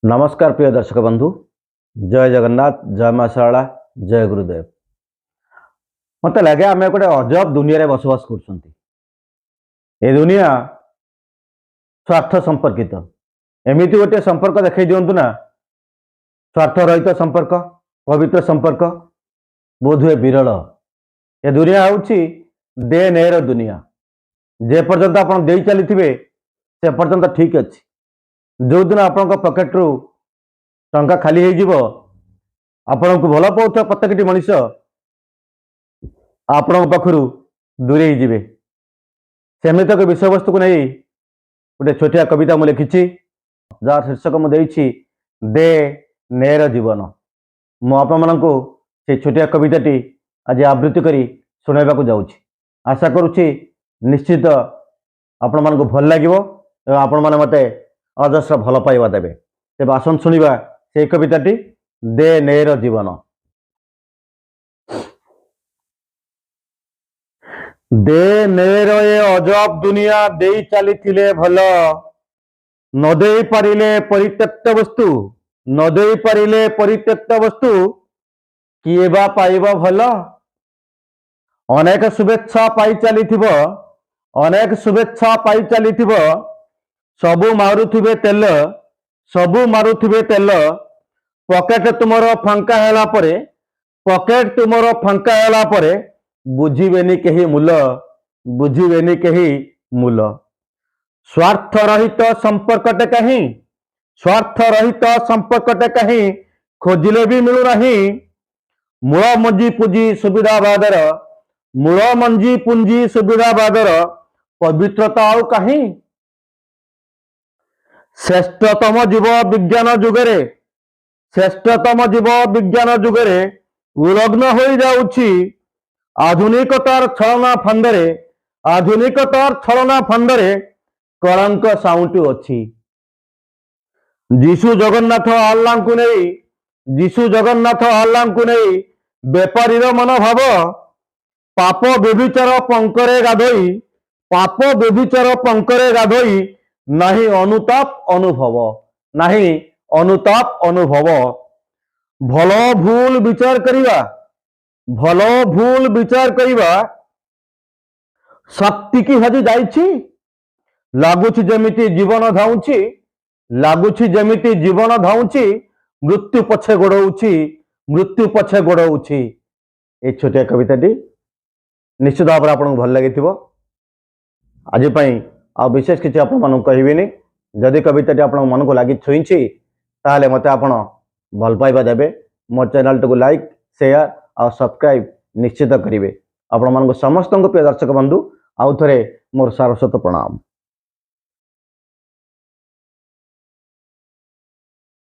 नमस्कार प्रिय दर्शक बंधु, जय जगन्नाथ, जय मां शारदा, जय गुरुदेव। मत लगे आम गोटे अजब दुनिया बसवास कर दुनिया स्वार्थ संपर्कित। एमती गोटे संपर्क देखई दिंतु ना, स्वार्थ रहित संपर्क, पवित्र संपर्क बोधुए विरल। ए दुनिया हूँ दे नेर दुनिया। जे पर्यंत आप दे चली से पर्यंत ठीक अच्छे। जो दिन आपण पकेट रु टंका खाली हो आपण को भल पाता प्रत्येकटी मनीष आपण पाखु दूरे ही सेमित विषय वस्तु को नहीं गोटे छोटिया कविता मुझे लिखी जार शीर्षक मुझे दे नेर जीवन। मुझे छोटिया कविताटी आज आवृत्ति करी शुणाइबा जाऊँगी। आशा करुच्ची निश्चित आपण मान भल लगे आपण मैंने मत अजस्र भल पाइबा देवे। तेज आसन शुणा से कविताटी दे नेर जीवन। दे नेर ए अजब दुनिया दे चली भल, न दे पारिले परित्यक्त वस्तु, न दे पारिले परित्यक्त वस्तु किए बा पाइब भल। अनेक शुभेच्छा पाई चली अनेक शुभेच्छा पाई चली सबू मारुथिबे तेल, सबू मारुथिबे तेल, पॉकेट तुमरो फांका हैला परे, पॉकेट तुमरो फांका हैला परे बुझिबेनी केही मूल, बुझिबेनी केही मूल। स्वार्थ रहित संपर्कटे कहीं, स्वार्थ रहित संपर्कटे कहीं खोजिले भी मिलू नहीं। मूल मंजी पुंजी सुविधा बादर, मूल मंजी पुंजी सुविधा बादर पवित्रता आउ कहीं। श्रेष्ठतम जीव विज्ञान जुगरे, श्रेष्ठतम जीव विज्ञान जुगरे उलग्न हो जाउछि आधुनिकतार छलना फंदरे, आधुनिकतार छलना फंदरे कलंक साउंटु अछि। जीशु जगन्नाथ आल्लाह को नहीं, जीशु जगन्नाथ आल्लाह को नहीं बेपारी मनोभाव पाप बेभिचार पंकरे गाधोई, पाप बेभिचार पंकरे गाधोई नहीं अनुताप अनुभव, नहीं अनुताप अनुभव। भल भूल विचार करिवा, भल भूल विचार करिवा शक्ति की हजि जाइछि। लागुछि जेमिति जीवन धाउछि, लागुछि जेमिति जीवन धाउछि मृत्यु पछे गोड़ौछि, मृत्यु पछे गोड़ौछि। ए छोटिया कविताटी निश्चित भाव आपको भल लगी। आज आ विशेष किसी आप कहबी। जदि कविताटी आप मन को लगी छुई ताले मत आप भल पाइबा देवे। मो चैनल को लाइक शेयर और सब्सक्राइब निश्चित करेंगे। आपण समस्त प्रिय दर्शक बंधु आउ थे मोर सारस्वत प्रणाम।